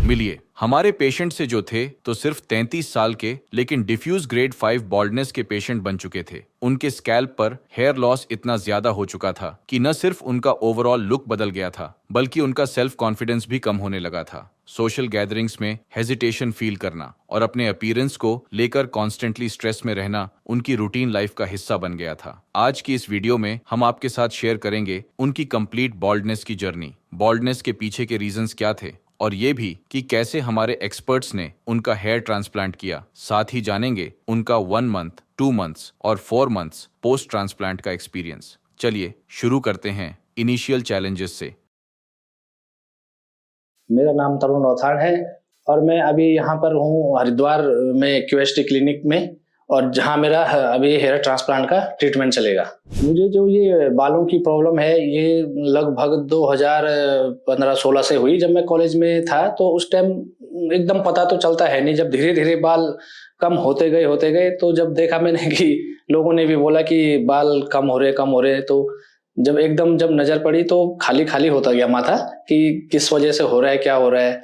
मिलिए हमारे पेशेंट से जो थे तो सिर्फ 33 साल के लेकिन डिफ्यूज ग्रेड 5 बॉल्डनेस के पेशेंट बन चुके थे। उनके स्कैल्प पर हेयर लॉस इतना ज्यादा हो चुका था कि न सिर्फ उनका ओवरऑल लुक बदल गया था बल्कि उनका सेल्फ कॉन्फिडेंस भी कम होने लगा था। सोशल गैदरिंग्स में हेजिटेशन फील करना और अपने अपीयरेंस को लेकर कॉन्स्टेंटली स्ट्रेस में रहना उनकी रूटीन लाइफ का हिस्सा बन गया था। आज की इस वीडियो में हम आपके साथ शेयर करेंगे उनकी कंप्लीट बॉल्डनेस की जर्नी, बॉल्डनेस के पीछे के रीजंस क्या थे और ये भी कि कैसे हमारे एक्सपर्ट्स ने उनका हेयर ट्रांसप्लांट किया। साथ ही जानेंगे उनका 1 मंथ, 2 मंथ्स और 4 मंथ्स पोस्ट ट्रांसप्लांट का एक्सपीरियंस। चलिए शुरू करते हैं इनिशियल चैलेंजेस से। मेरा नाम तरुण रौथाड़ है और मैं अभी यहाँ पर हूँ हरिद्वार में क्यूएसटी क्लिनिक में, और जहाँ मेरा अभी हेयर ट्रांसप्लांट का ट्रीटमेंट चलेगा। मुझे जो ये बालों की प्रॉब्लम है ये लगभग 2015-16 से हुई। जब मैं कॉलेज में था तो उस टाइम एकदम पता तो चलता है नहीं, जब धीरे धीरे बाल कम होते गए तो जब देखा मैंने कि लोगों ने भी बोला कि बाल कम हो रहे, तो जब नजर पड़ी तो खाली खाली होता गया माथा कि किस वजह से हो रहा है, क्या हो रहा है।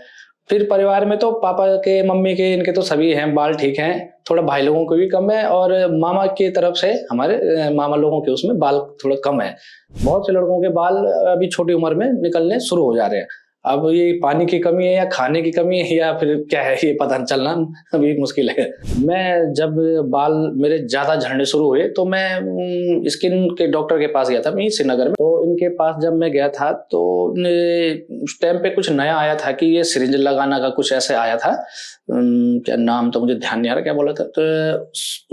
फिर परिवार में तो पापा के, मम्मी के, इनके तो सभी हैं, बाल ठीक हैं, थोड़ा भाई लोगों को भी कम है, और मामा की तरफ से हमारे मामा लोगों के उसमें बाल थोड़ा कम है। बहुत से लड़कों के बाल अभी छोटी उम्र में निकलने शुरू हो जा रहे हैं। अब ये पानी की कमी है या खाने की कमी है या फिर क्या है, ये पता चलना अभी मुश्किल है। मैं जब बाल मेरे ज्यादा झड़ने शुरू हुए तो मैं स्किन के डॉक्टर के पास गया था, मैं श्रीनगर में। तो इनके पास जब मैं गया था तो उस टाइम पे कुछ नया आया था कि ये सिरिंज लगाना का कुछ ऐसे आया था, क्या नाम तो मुझे ध्यान नहीं आ रहा क्या बोला था। तो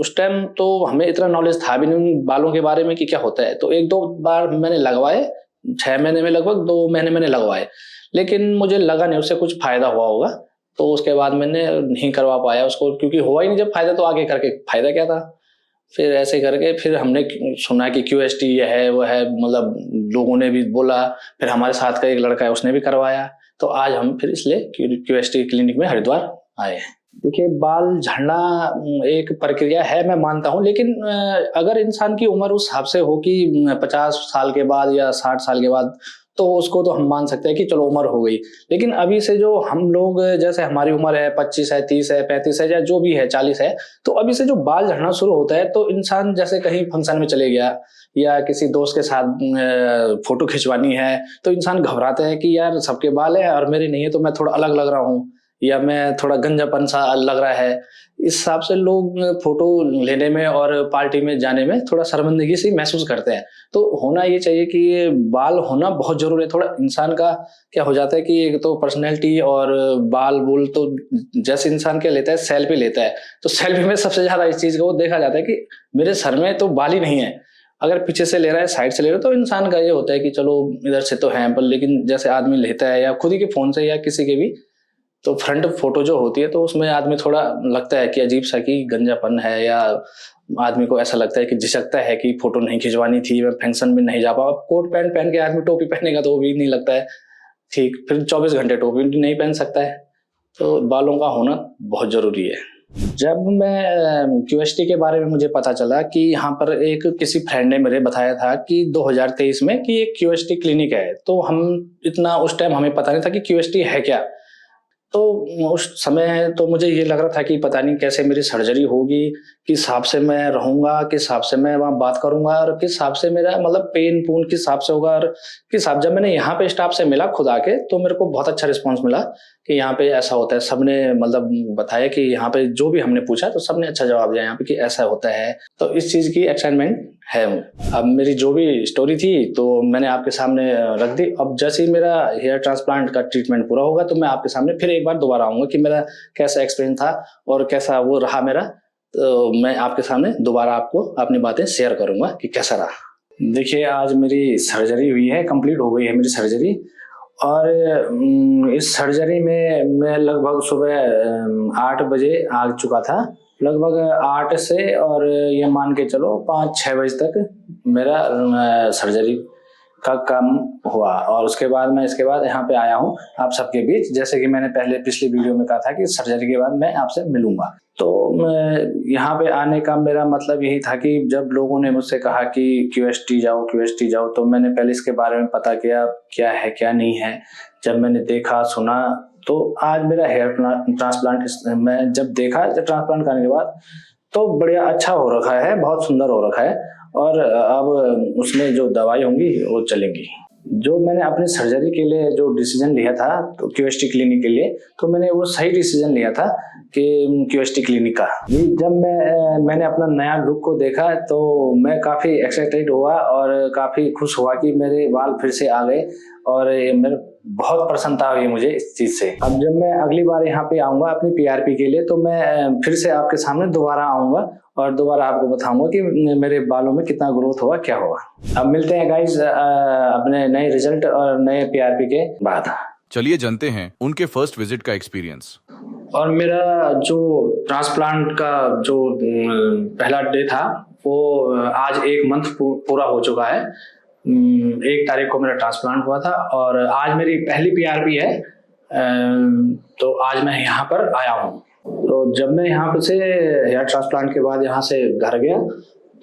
उस टाइम तो हमें इतना नॉलेज था भी नहीं बालों के बारे में कि क्या होता है। तो 1-2 बार मैंने लगवाए, 6 महीने में लगभग 2 महीने मैंने लगवाए, लेकिन मुझे लगा नहीं उससे कुछ फायदा हुआ होगा। तो उसके बाद मैंने नहीं करवा पाया उसको, क्योंकि हुआ ही नहीं जब फायदा, तो आगे करके फायदा क्या था। फिर ऐसे करके फिर हमने सुना कि क्यूएसटी ये है वो है, मतलब लोगों ने भी बोला। फिर हमारे साथ का एक लड़का है, उसने भी करवाया। तो आज हम फिर इसलिए क्यूएसटी क्लिनिक में हरिद्वार आए हैं। देखिए, बाल झड़ना एक प्रक्रिया है, मैं मानता हूँ, लेकिन अगर इंसान की उम्र उस हिसाब से हो कि 50 साल के बाद या 60 साल के बाद, तो उसको तो हम मान सकते हैं कि चलो उम्र हो गई। लेकिन अभी से जो हम लोग, जैसे हमारी उम्र है 25 है, 30 है, 35 है, या जो भी है 40 है, तो अभी से जो बाल झड़ना शुरू होता है तो इंसान जैसे कहीं फंक्शन में चले गया या किसी दोस्त के साथ फोटो खिंचवानी है तो इंसान घबराता है कि यार सबके बाल है और मेरे नहीं है, तो मैं थोड़ा अलग लग रहा हूँ या मैं थोड़ा गंजापन सा लग रहा है। इस हिसाब से लोग फोटो लेने में और पार्टी में जाने में थोड़ा शर्मिंदगी सी महसूस करते हैं। तो होना ये चाहिए कि ये बाल होना बहुत जरूरी है। थोड़ा इंसान का क्या हो जाता है कि एक तो पर्सनैलिटी और बाल बूल, तो जैसे इंसान क्या लेता है, सेल्फी लेता है, तो सेल्फी में सबसे ज्यादा इस चीज को देखा जाता है कि मेरे सर में तो बाल ही नहीं है। अगर पीछे से ले रहा है, साइड से ले रहा है, तो इंसान का ये होता है कि चलो इधर से तो है, पर लेकिन जैसे आदमी लेता है या खुद ही के फोन से या किसी के भी, तो फ्रंट फोटो जो होती है तो उसमें आदमी थोड़ा लगता है कि अजीब सा कि गंजापन है, या आदमी को ऐसा लगता है कि झिझकता है कि फोटो नहीं खिंचवानी थी, मैं फंक्शन में नहीं जा पाऊँ। कोट पैंट पहन के आदमी टोपी पहनेगा तो वो भी नहीं लगता है ठीक, फिर 24 घंटे टोपी नहीं पहन सकता है। तो बालों का होना बहुत जरूरी है। जब मैं क्यूएसटी के बारे में मुझे पता चला कि यहाँ पर एक किसी फ्रेंड ने मेरे बताया था कि 2023 में कि एक क्यूएसटी क्लिनिक है, तो हम इतना उस टाइम हमें पता नहीं था कि क्यूएसटी है क्या। तो उस समय तो मुझे ये लग रहा था कि पता नहीं कैसे मेरी सर्जरी होगी, किस हिसाब से मैं रहूंगा, किस हिसाब से मैं वहाँ बात करूंगा, और किस हिसाब से मेरा मतलब पेन पून किस हिसाब से होगा, और किस हिसाब। जब मैंने यहाँ पे स्टाफ से मिला खुद आके, तो मेरे को बहुत अच्छा रिस्पांस मिला कि यहाँ पे ऐसा होता है। सबने मतलब बताया कि यहाँ पे जो भी हमने पूछा तो सबने अच्छा जवाब दिया यहाँ पे कि ऐसा होता है। तो इस चीज की एक्साइटमेंट है। अब मेरी जो भी स्टोरी थी तो मैंने आपके सामने रख दी। अब जैसे ही मेरा हेयर ट्रांसप्लांट का ट्रीटमेंट पूरा होगा तो मैं आपके सामने फिर एक बार दोबारा आऊंगा कि मेरा कैसा एक्सपीरियंस था और कैसा वो रहा मेरा। तो मैं आपके सामने दोबारा आपको अपनी बातें शेयर करूंगा कि कैसा रहा। देखिए, आज मेरी सर्जरी हुई है, कंप्लीट हो गई है मेरी सर्जरी। और इस सर्जरी में मैं लगभग सुबह 8 बजे आ चुका था, लगभग 8 से, और ये मान के चलो 5-6 बजे तक मेरा सर्जरी का कम हुआ। और उसके बाद मैं इसके बाद यहाँ पे आया हूँ आप सबके बीच, जैसे कि मैंने पहले पिछली वीडियो में कहा था कि सर्जरी के बाद मैं आपसे मिलूंगा। तो यहाँ पे आने का मेरा मतलब यही था कि जब लोगों ने मुझसे कहा कि QST जाओ, तो मैंने पहले इसके बारे में पता किया क्या है क्या नहीं है। जब मैंने देखा सुना तो आज मेरा हेयर ट्रांसप्लांट मैं जब देखा ट्रांसप्लांट करने के बाद तो बढ़िया अच्छा हो रखा है, बहुत सुंदर हो रखा है। और अब उसमें जो दवाई होंगी वो चलेंगी। जो मैंने अपनी सर्जरी के लिए जो डिसीजन लिया था तो QST क्लिनिक के लिए, तो मैंने वो सही डिसीजन लिया था कि QST क्लिनिक का। जब मैंने अपना नया लुक को देखा तो मैं काफ़ी एक्साइटेड हुआ और काफ़ी खुश हुआ कि मेरे बाल फिर से आ गए, और मेरे बहुत प्रसन्नता हुई मुझे इस चीज़ से। अब जब मैं अगली बार यहाँ पे आऊँगा अपनी PRP के लिए, तो मैं फिर से आपके सामने दोबारा आऊँगा और दोबारा आपको बताऊंगा कि मेरे बालों में कितना ग्रोथ हुआ, क्या हुआ। अब मिलते हैं गाइस अपने नए रिजल्ट और नए PRP के बाद। चलिए जानते हैं उनके फर्स्ट विजिट का एक्सपीरियंस। और मेरा जो ट्रांसप्लांट का जो पहला डे था वो आज 1 मंथ पूरा हो चुका है। 1 तारीख को मेरा ट्रांसप्लांट हुआ था और आज मेरी पहली PRP है। तो आज मैं यहाँ पर आया हूँ। तो जब मैं यहाँ पे से हेयर ट्रांसप्लांट के बाद यहाँ से घर गया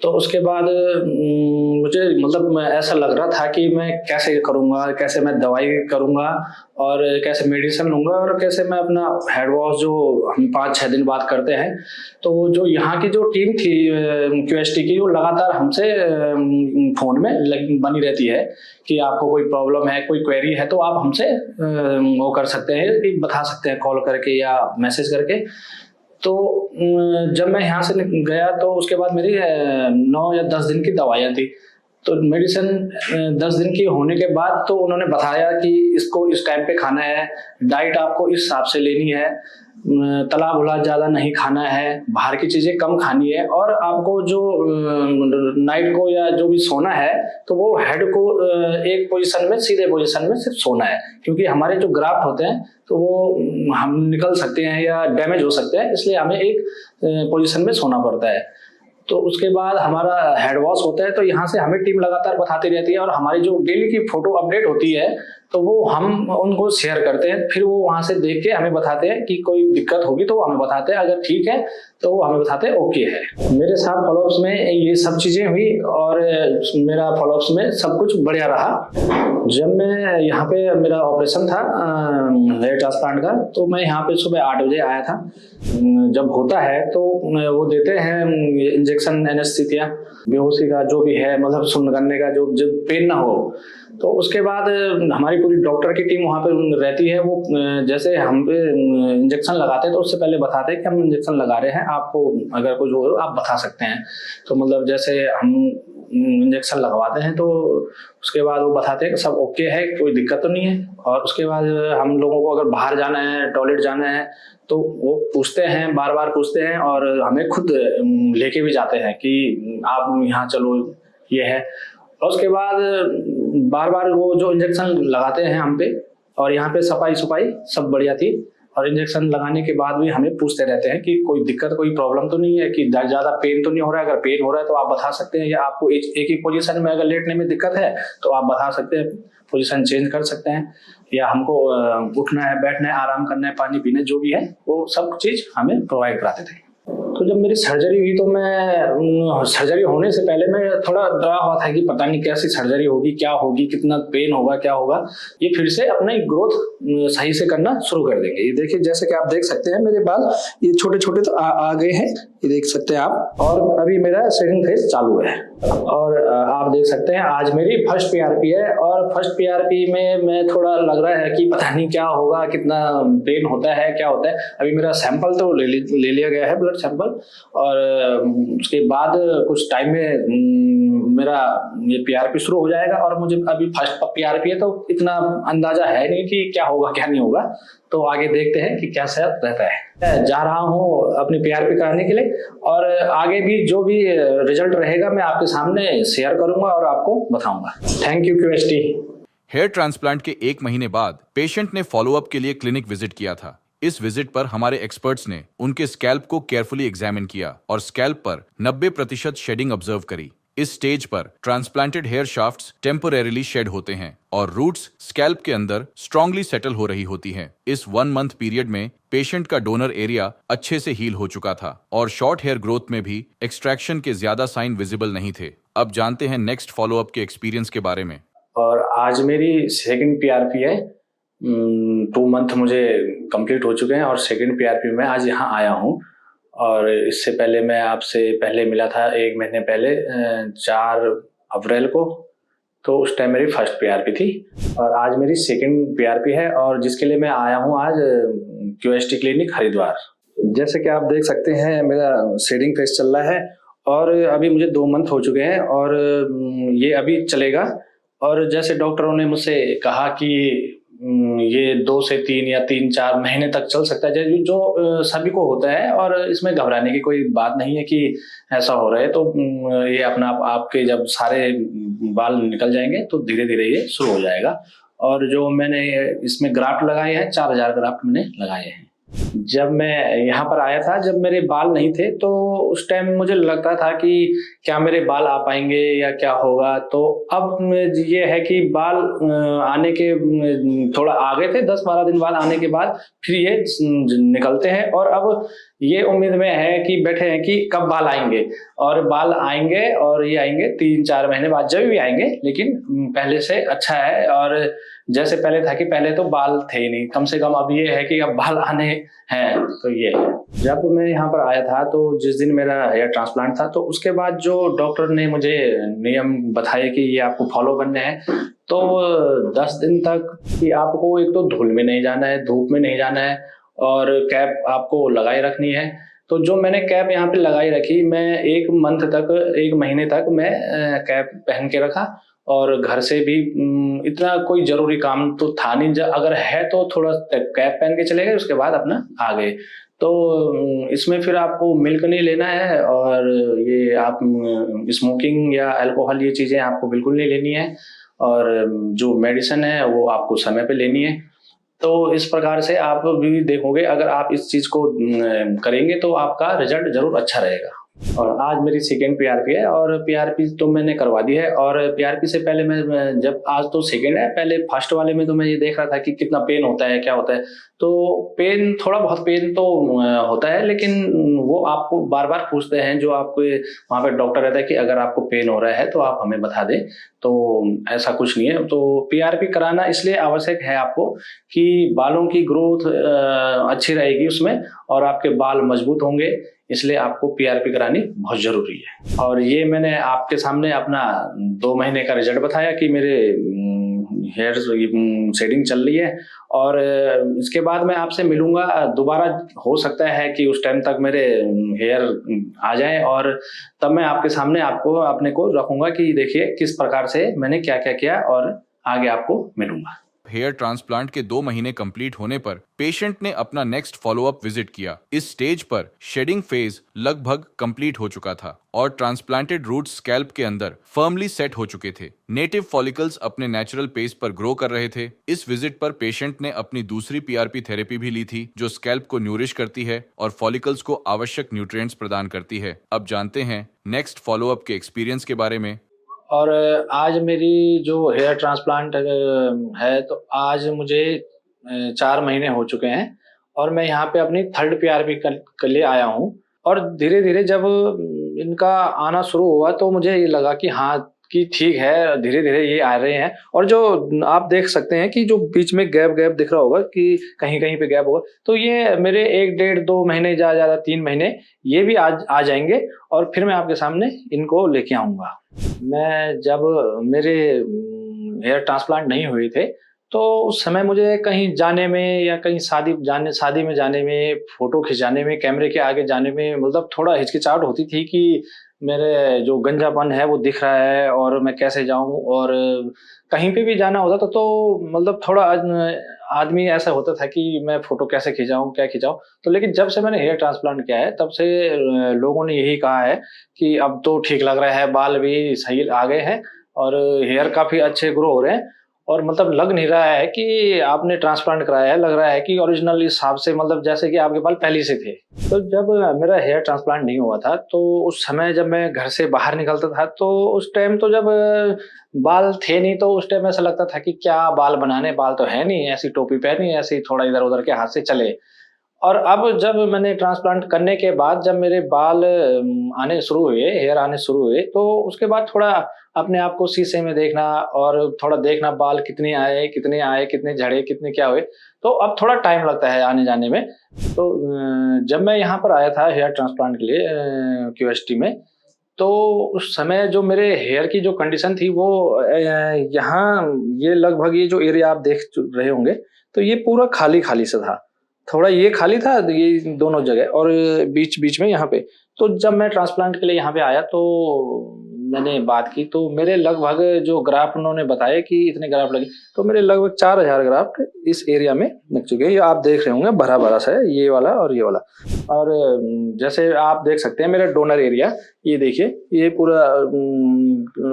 तो उसके बाद मुझे मतलब ऐसा लग रहा था कि मैं कैसे करूँगा, कैसे मैं दवाई करूँगा और कैसे मेडिसिन लूँगा और कैसे मैं अपना हेड वॉश जो हम 5-6 दिन बाद करते हैं। तो जो यहाँ की जो टीम थी QST की, वो लगातार हमसे फ़ोन में बनी रहती है कि आपको कोई प्रॉब्लम है, कोई क्वेरी है तो आप हमसे वो कर सकते हैं, बता सकते हैं कॉल करके या मैसेज करके। तो जब मैं यहाँ से गया तो उसके बाद मेरी 9 या 10 दिन की दवाइयाँ थी। तो मेडिसिन 10 दिन की होने के बाद तो उन्होंने बताया कि इसको इस टाइम पे खाना है, डाइट आपको इस हिसाब से लेनी है, तला भुना ज़्यादा नहीं खाना है, बाहर की चीज़ें कम खानी है, और आपको जो नाइट को या जो भी सोना है तो वो हेड को एक पोजीशन में, सीधे पोजीशन में सिर्फ सोना है, क्योंकि हमारे जो ग्राफ्ट होते हैं तो वो हम निकल सकते हैं या डैमेज हो सकते हैं, इसलिए हमें एक पोजीशन में सोना पड़ता है। तो उसके बाद हमारा हेड वॉश होता है, तो यहाँ से हमें टीम लगातार बताती रहती है और हमारी जो डेली की फोटो अपडेट होती है तो वो हम उनको शेयर करते हैं। फिर वो वहाँ से देख के हमें बताते हैं कि कोई दिक्कत होगी तो वो हमें बताते हैं, अगर ठीक है तो वो हमें बताते हैं ओके है। मेरे साथ फॉलोअप्स में ये सब चीज़ें हुई और मेरा फॉलोअप्स में सब कुछ बढ़िया रहा। जब मैं यहाँ पे मेरा ऑपरेशन था हेयर ट्रांसप्लांट का, तो मैं यहाँ पे सुबह 8 बजे आया था। जब होता है तो वो देते हैं इंजेक्शन, एनेस्थीसिया, बेहोशी का जो भी है, मतलब सुन्न करने का, जो पेन ना हो। तो उसके बाद हमारी पूरी डॉक्टर की टीम वहाँ पे रहती है। वो जैसे हम पे इंजेक्शन लगाते हैं तो उससे पहले बताते हैं कि हम इंजेक्शन लगा रहे हैं, आपको अगर कुछ हो आप बता सकते हैं। तो मतलब जैसे हम इंजेक्शन लगवाते हैं तो उसके बाद वो बताते हैं कि सब ओके है, कोई दिक्कत तो नहीं है। और उसके बाद हम लोगों को अगर बाहर जाना है, टॉयलेट जाना है, तो वो पूछते हैं, बार बार पूछते हैं और हमें खुद लेके भी जाते हैं कि आप यहाँ चलो, ये है। और उसके बाद बार बार वो जो इंजेक्शन लगाते हैं हम पे, और यहाँ पे सफाई सब बढ़िया थी। और इंजेक्शन लगाने के बाद भी हमें पूछते रहते हैं कि कोई दिक्कत, कोई प्रॉब्लम तो नहीं है, कि ज़्यादा पेन तो नहीं हो रहा है। अगर पेन हो रहा है तो आप बता सकते हैं, या आपको एक ही पोजीशन में अगर लेटने में दिक्कत है तो आप बता सकते हैं, पोजीशन चेंज कर सकते हैं, या हमको उठना है, बैठना है, आराम करना है, पानी पीना, जो भी है वो सब चीज़ हमें प्रोवाइड कराते थे। तो जब मेरी सर्जरी हुई तो मैं सर्जरी होने से पहले मैं थोड़ा डरा हुआ था कि पता नहीं कैसी सर्जरी होगी, क्या होगी, कितना पेन होगा, क्या होगा। ये फिर से अपना ग्रोथ सही से करना शुरू कर देंगे। ये देखिए, जैसे कि आप देख सकते हैं मेरे बाल ये छोटे छोटे तो आ गए हैं, ये देख सकते हैं आप। और अभी मेरा सेकंड फेज चालू है और आप देख सकते हैं आज मेरी फर्स्ट PRP है। और फर्स्ट PRP में मैं थोड़ा लग रहा है कि पता नहीं क्या होगा, कितना पेन होता है, क्या होता है। अभी मेरा सैंपल तो ले लिया गया है, ब्लड सैंपल, और उसके बाद कुछ टाइम में मेरा ये PRP शुरू हो जाएगा। और मुझे अभी फर्स्ट PRP है तो इतना अंदाजा है नहीं कि क्या होगा क्या नहीं होगा, तो आगे देखते हैं कि कैसा रहता है। जा रहा हूँ अपनी PRP कराने के लिए, और आगे भी जो भी रिजल्ट रहेगा मैं आपके सामने शेयर करूंगा और आपको बताऊंगा। Thank you QST। Hair transplant के 1 महीने बाद पेशेंट ने फॉलोअप के लिए क्लिनिक विजिट किया था। इस विजिट पर हमारे एक्सपर्ट्स ने उनके स्कैल्प को केयरफुली एग्जामिन किया और स्कैल्प पर 90% शेडिंग ऑब्जर्व करी। इस स्टेज पर ट्रांसप्लांटेड हेयर शाफ्ट्स टेम्पोरेरीली शेड होते हैं और रूट्स स्कैल्प के अंदर स्ट्रांगली सेटल हो रही होती हैं। इस 1 मंथ पीरियड में पेशेंट का डोनर एरिया अच्छे से हील हो चुका था और शॉर्ट हेयर ग्रोथ में भी एक्सट्रैक्शन के ज्यादा साइन विजिबल नहीं थे। अब जानते हैं नेक्स्ट फॉलोअप के एक्सपीरियंस के बारे में। और आज मेरी सेकंड पीआरपी है। 2 मंथ मुझे कंप्लीट हो चुके हैं और सेकंड पीआरपी में आज यहाँ आया हूँ। और इससे पहले मैं आपसे पहले मिला था 1 महीने पहले 4 अप्रैल को, तो उस टाइम मेरी फर्स्ट पीआरपी थी और आज मेरी सेकंड पीआरपी है और जिसके लिए मैं आया हूँ आज क्यूएसटी क्लिनिक हरिद्वार। जैसे कि आप देख सकते हैं मेरा शेडिंग फेस चल रहा है और अभी मुझे 2 मंथ हो चुके हैं और ये अभी चलेगा। और जैसे डॉक्टरों ने मुझसे कहा कि ये 2 से 3 या 3-4 महीने तक चल सकता है, जो सभी को होता है और इसमें घबराने की कोई बात नहीं है कि ऐसा हो रहा है। तो ये अपना आपके जब सारे बाल निकल जाएंगे तो धीरे धीरे ये शुरू हो जाएगा। और जो मैंने इसमें ग्राफ्ट लगाए हैं 4000 ग्राफ्ट मैंने लगाए हैं। जब मैं यहाँ पर आया था, जब मेरे बाल नहीं थे, तो उस टाइम मुझे लगता था कि क्या मेरे बाल आ पाएंगे या क्या होगा। तो अब ये है कि बाल आने के थोड़ा आगे थे, 10-12 दिन बाद आने के बाद फिर ये निकलते हैं। और अब ये उम्मीद में है कि बैठे हैं कि कब बाल आएंगे, और बाल आएंगे और ये आएंगे 3-4 महीने बाद, जब भी आएंगे, लेकिन पहले से अच्छा है। और जैसे पहले था कि पहले तो बाल थे ही नहीं, कम से कम अब ये है कि अब बाल आने हैं। तो ये है। जब मैं यहाँ पर आया था तो जिस दिन मेरा हेयर ट्रांसप्लांट था, तो उसके बाद जो डॉक्टर ने मुझे नियम बताए कि ये आपको फॉलो करने हैं, तो 10 दिन तक कि आपको एक तो धूल में नहीं जाना है, धूप में नहीं जाना है और कैप आपको लगाई रखनी है। तो जो मैंने कैप यहाँ पे लगाई रखी, मैं 1 महीने तक मैं कैप पहन के रखा। और घर से भी इतना कोई जरूरी काम तो था नहीं, अगर है तो थोड़ा कैप पहन के चले गए, उसके बाद अपना आ गए। तो इसमें फिर आपको मिल्क नहीं लेना है और ये आप स्मोकिंग या अल्कोहल ये चीज़ें आपको बिल्कुल नहीं लेनी है। और जो मेडिसिन है वो आपको समय पे लेनी है। तो इस प्रकार से आप भी देखोगे, अगर आप इस चीज़ को करेंगे तो आपका रिजल्ट जरूर अच्छा रहेगा। और आज मेरी सेकेंड पीआरपी है और पीआरपी तो मैंने करवा दी है। और पीआरपी से पहले मैं जब, आज तो सेकेंड है, पहले फर्स्ट वाले में तो मैं ये देख रहा था कि कितना पेन होता है, क्या होता है। तो पेन, थोड़ा बहुत पेन तो होता है, लेकिन वो आपको बार बार पूछते हैं, जो आपको वहाँ पे डॉक्टर रहता है कि अगर आपको पेन हो रहा है तो आप हमें बता दें। तो ऐसा कुछ नहीं है। तो पीआरपी कराना इसलिए आवश्यक है आपको कि बालों की ग्रोथ अच्छी रहेगी उसमें और आपके बाल मजबूत होंगे, इसलिए आपको पीआरपी करानी बहुत जरूरी है। और ये मैंने आपके सामने अपना 2 महीने का रिजल्ट बताया कि मेरे हेयर शेडिंग चल रही है। और इसके बाद मैं आपसे मिलूंगा दोबारा, हो सकता है कि उस टाइम तक मेरे हेयर आ जाएं और तब मैं आपके सामने आपको अपने को रखूंगा कि देखिए किस प्रकार से मैंने क्या क्या किया, और आगे आपको मिलूंगा। हेयर ट्रांसप्लांट के 2 महीने कंप्लीट होने पर पेशेंट ने अपना नेक्स्ट फॉलोअप विजिट किया। इस स्टेज पर शेडिंग फेज लगभग कंप्लीट हो चुका था और ट्रांसप्लांटेड रूट्स स्कैल्प के अंदर फर्मली सेट हो चुके थे। नेटिव फॉलिकल्स अपने नेचुरल पेस पर ग्रो कर रहे थे। इस विजिट पर पेशेंट ने अपनी दूसरी पीआरपी थेरेपी भी ली थी, जो स्कैल्प को न्यूरिश करती है और फॉलिकल्स को आवश्यक न्यूट्रिएंट्स प्रदान करती है। अब जानते हैं नेक्स्ट फॉलोअप के एक्सपीरियंस के बारे में। और आज मेरी जो हेयर ट्रांसप्लांट है, तो आज मुझे 4 महीने हो चुके हैं और मैं यहाँ पे अपनी थर्ड पीआरपी के लिए आया हूँ। और धीरे धीरे जब इनका आना शुरू हुआ तो मुझे ये लगा कि हाँ, कि ठीक है, धीरे धीरे ये आ रहे हैं। और जो आप देख सकते हैं कि जो बीच में गैप गैप दिख रहा होगा कि कहीं कहीं पे गैप होगा, तो ये मेरे 1-1.5-2 महीने, ज्यादा 3 महीने ये भी आ जाएंगे और फिर मैं आपके सामने इनको लेके आऊंगा। मैं जब मेरे हेयर ट्रांसप्लांट नहीं हुए थे, तो उस समय मुझे कहीं जाने में या कहीं शादी में जाने में, फोटो खिंचाने में, कैमरे के आगे जाने में मतलब थोड़ा हिचकिचाहट होती थी कि मेरे जो गंजापन है वो दिख रहा है और मैं कैसे जाऊं। और कहीं पे भी जाना होता था तो मतलब थोड़ा आदमी ऐसा होता था कि मैं फोटो कैसे खिंचाऊं, क्या खिंचाऊं। तो लेकिन जब से मैंने हेयर ट्रांसप्लांट किया है, तब से लोगों ने यही कहा है कि अब तो ठीक लग रहा है, बाल भी सही आ गए हैं और हेयर काफी अच्छे ग्रो हो रहे हैं। और मतलब लग नहीं रहा है कि आपने ट्रांसप्लांट कराया है, लग रहा है कि ओरिजिनल हिसाब से मतलब जैसे कि आपके बाल पहले से थे। तो जब मेरा हेयर ट्रांसप्लांट नहीं हुआ था, तो उस समय जब मैं घर से बाहर निकलता था, तो उस टाइम तो जब बाल थे नहीं, तो उस टाइम ऐसा लगता था कि क्या बाल बनाने, बाल तो है नहीं, ऐसी टोपी पहनी, ऐसे ही थोड़ा इधर-उधर के हाथ से चले। और अब जब मैंने ट्रांसप्लांट करने के बाद जब मेरे बाल आने शुरू हुए, हेयर आने शुरू हुए, तो उसके बाद थोड़ा अपने आप को शीशे में देखना और थोड़ा देखना बाल कितने आए, कितने झड़े, कितने क्या हुए। तो अब थोड़ा टाइम लगता है आने-जाने में। तो जब मैं यहाँ पर आया था हेयर ट्रांसप्लांट के लिए क्यूएसटी में, तो उस समय जो मेरे हेयर की जो कंडीशन थी वो यहाँ ये लगभग ये जो एरिया आप देख रहे होंगे, तो ये पूरा खाली-खाली सा था। थोड़ा ये खाली था, ये दोनों जगह और बीच-बीच में यहाँ पे। तो जब मैं ट्रांसप्लांट के लिए यहाँ पे आया, तो मैंने बात की, तो मेरे लगभग जो ग्राफ्ट उन्होंने बताए कि इतने ग्राफ्ट लगे, तो मेरे लगभग 4000 ग्राफ्ट इस एरिया में लग चुके हैं। ये आप देख रहे होंगे भरा-भरा सा है, ये वाला और ये वाला। और जैसे आप देख सकते हैं मेरा डोनर एरिया, ये देखिए, ये पूरा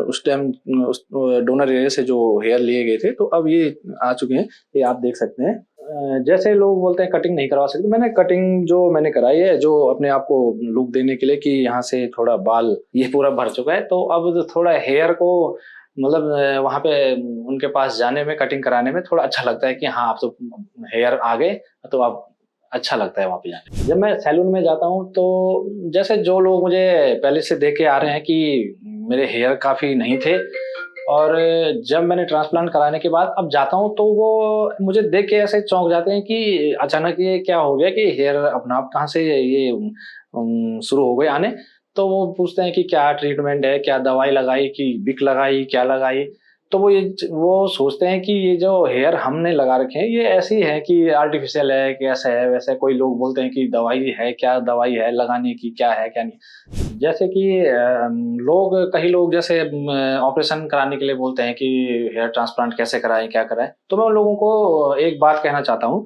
उस टाइम उस डोनर एरिया से जो हेयर लिए गए थे, तो अब ये आ चुके हैं, ये आप देख सकते हैं। जैसे लोग बोलते हैं कटिंग नहीं करवा सकते, मैंने कटिंग जो मैंने कराई है, जो अपने आप को लुक देने के लिए कि यहाँ से थोड़ा बाल ये पूरा भर चुका है, तो अब तो थोड़ा हेयर को मतलब वहाँ पे उनके पास जाने में, कटिंग कराने में थोड़ा अच्छा लगता है कि हाँ, अब तो हेयर आ गए, तो अब अच्छा लगता है वहाँ पे जाके। जब मैं सैलून में जाता हूँ, तो जैसे जो लोग मुझे पहले से देख के आ रहे हैं कि मेरे हेयर काफ़ी नहीं थे, और जब मैंने ट्रांसप्लांट कराने के बाद अब जाता हूँ, तो वो मुझे देख के ऐसे चौंक जाते हैं कि अचानक ये क्या हो गया कि हेयर अपने आप कहाँ से ये शुरू हो गए आने। तो वो पूछते हैं कि क्या ट्रीटमेंट है, क्या दवाई लगाई, कि विक लगाई, क्या लगाई? तो वो सोचते हैं कि ये जो हेयर हमने लगा रखे हैं, ये ऐसे ही है कि आर्टिफिशियल है, कि ऐसा है, वैसा है। कोई लोग बोलते हैं कि दवाई है, क्या दवाई है लगाने की, क्या है, क्या नहीं। जैसे कि कई लोग जैसे ऑपरेशन कराने के लिए बोलते हैं कि हेयर ट्रांसप्लांट कैसे कराएँ, क्या कराएँ? तो मैं उन लोगों को एक बात कहना चाहता हूँ।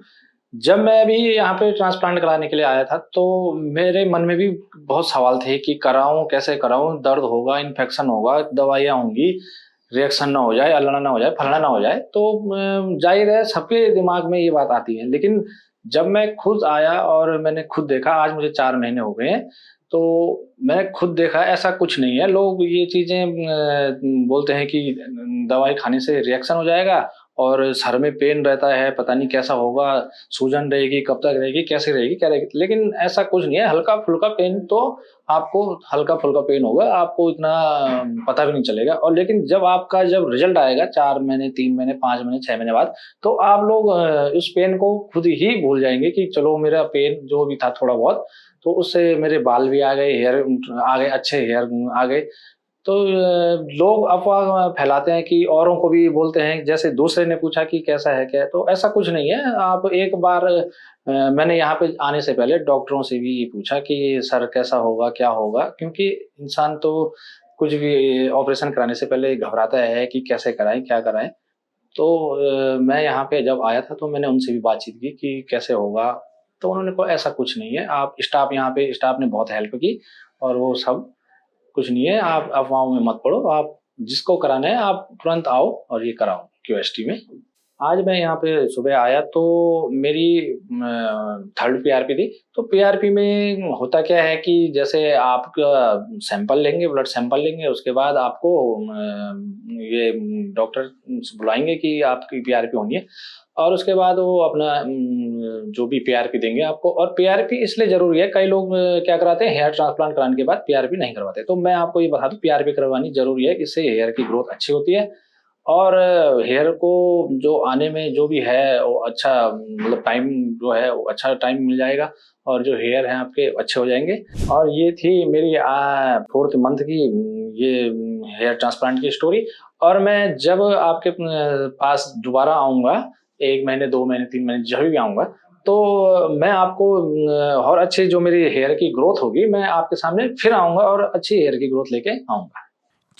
जब मैं अभी यहाँ पे ट्रांसप्लांट कराने के लिए आया था, तो मेरे मन में भी बहुत सवाल थे कि कराऊँ, कैसे कराऊँ? दर्द होगा, इन्फेक्शन होगा, दवाइयाँ होंगी, रिएक्शन ना हो जाए, अल्लना ना हो जाए, फलाना ना हो जाए। तो ज़ाहिर है सबके दिमाग में ये बात आती है। लेकिन जब मैं खुद आया और मैंने खुद देखा, आज मुझे 4 महीने हो गए हैं, तो मैंने खुद देखा ऐसा कुछ नहीं है। लोग ये चीज़ें बोलते हैं कि दवाई खाने से रिएक्शन हो जाएगा और सर में पेन रहता है, पता नहीं कैसा होगा, सूजन रहेगी, कब तक रहेगी, कैसे रहेगी, क्या रहेगी? लेकिन ऐसा कुछ नहीं है, हल्का-फुल्का पेन तो आपको हल्का-फुल्का पेन होगा, आपको इतना पता भी नहीं चलेगा। और लेकिन जब रिज़ल्ट आएगा 4 महीने, 3 महीने, 5 महीने, 6 महीने बाद, तो आप लोग उस पेन को खुद ही भूल जाएँगे कि चलो मेरा पेन जो भी था थोड़ा बहुत, तो उससे मेरे बाल भी आ गए, हेयर आ गए, अच्छे हेयर आ गए। तो लोग अफ़वाह फैलाते हैं कि औरों को भी बोलते हैं, जैसे दूसरे ने पूछा कि कैसा है, क्या है? तो ऐसा कुछ नहीं है। आप एक बार मैंने यहाँ पे आने से पहले डॉक्टरों से भी पूछा कि सर कैसा होगा, क्या होगा? क्योंकि इंसान तो कुछ भी ऑपरेशन कराने से पहले घबराता है कि कैसे कराएँ, क्या कराएँ? तो मैं यहाँ पे जब आया था, तो मैंने उनसे भी बातचीत की कि कैसे होगा? तो उन्होंने कहा ऐसा कुछ नहीं है, आप स्टाफ ने बहुत हेल्प की, और वो सब कुछ नहीं है, आप अफ़वाहों में मत पड़ो, आप जिसको कराना है आप तुरंत आओ और ये कराओ क्यूएसटी में। आज मैं यहाँ पे सुबह आया, तो मेरी 3rd पीआरपी थी। तो पीआरपी में होता क्या है कि जैसे आपका सैंपल लेंगे, ब्लड सैंपल लेंगे, उसके बाद आपको ये डॉक्टर बुलाएँगे कि आपकी पीआरपी होनी है, और उसके बाद वो अपना जो भी पीआरपी देंगे आपको। और पीआरपी इसलिए ज़रूरी है, कई लोग क्या कराते हैं, हेयर ट्रांसप्लांट कराने के बाद पीआरपी नहीं करवाते। तो मैं आपको ये बता दूँ, पीआरपी करवानी ज़रूरी है, इससे हेयर की ग्रोथ अच्छी होती है, और हेयर को जो आने में जो भी है वो अच्छा मतलब टाइम जो है वो अच्छा टाइम मिल जाएगा, और जो हेयर हैं आपके अच्छे हो जाएँगे। और ये थी मेरी 4th मंथ की ये हेयर ट्रांसप्लांट की स्टोरी। और मैं जब आपके पास दोबारा आऊँगा, 1 महीने, 2 महीने, 3 महीने जभी भी आऊँगा, तो मैं आपको और अच्छी जो मेरी हेयर की ग्रोथ होगी, मैं आपके सामने फिर आऊँगा और अच्छी हेयर की ग्रोथ लेके आऊँगा।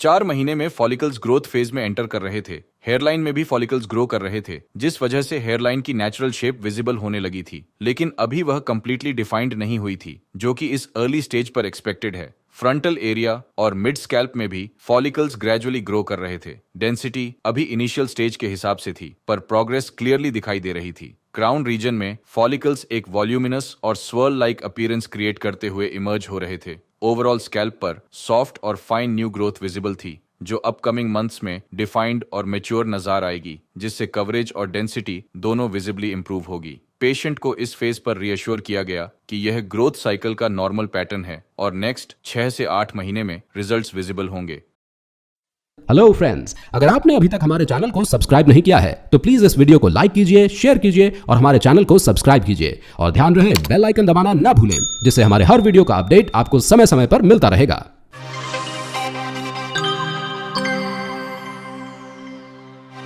4 महीने में फॉलिकल्स ग्रोथ फेज में एंटर कर रहे थे। हेयरलाइन में भी फॉलिकल्स ग्रो कर रहे थे, जिस वजह से हेयरलाइन की नेचुरल शेप विजिबल होने लगी थी, लेकिन अभी वह कंप्लीटली डिफाइंड नहीं हुई थी, जो कि इस अर्ली स्टेज पर एक्सपेक्टेड है। फ्रंटल एरिया और मिड स्कैल्प में भी फॉलिकल्स ग्रेजुअली ग्रो कर रहे थे। डेंसिटी अभी इनिशियल स्टेज के हिसाब से थी, पर प्रोग्रेस क्लियरली दिखाई दे रही थी। क्राउन रीजन में फॉलिकल्स एक वॉल्यूमिनस और स्वर्ल लाइक अपीयरेंस क्रिएट करते हुए इमर्ज हो रहे थे। ओवरऑल स्कैल्प पर सॉफ्ट और फाइन न्यू ग्रोथ विजिबल थी, जो अपकमिंग मंथ्स में डिफाइंड और मैच्योर नजर आएगी, जिससे कवरेज और डेंसिटी दोनों विजिबली इंप्रूव होगी। पेशेंट को इस फेज पर रिएश्योर किया गया कि यह ग्रोथ साइकिल का नॉर्मल पैटर्न है और नेक्स्ट 6 से 8 महीने में रिजल्ट्स विजिबल होंगे। हेलो फ्रेंड्स, अगर आपने अभी तक हमारे चैनल को सब्सक्राइब नहीं किया है तो प्लीज इस वीडियो को लाइक कीजिए, शेयर कीजिए और हमारे चैनल को सब्सक्राइब कीजिए और ध्यान रहे बेल आइकन दबाना ना भूलें, जिससे हमारे हर वीडियो का अपडेट आपको समय समय पर मिलता रहेगा।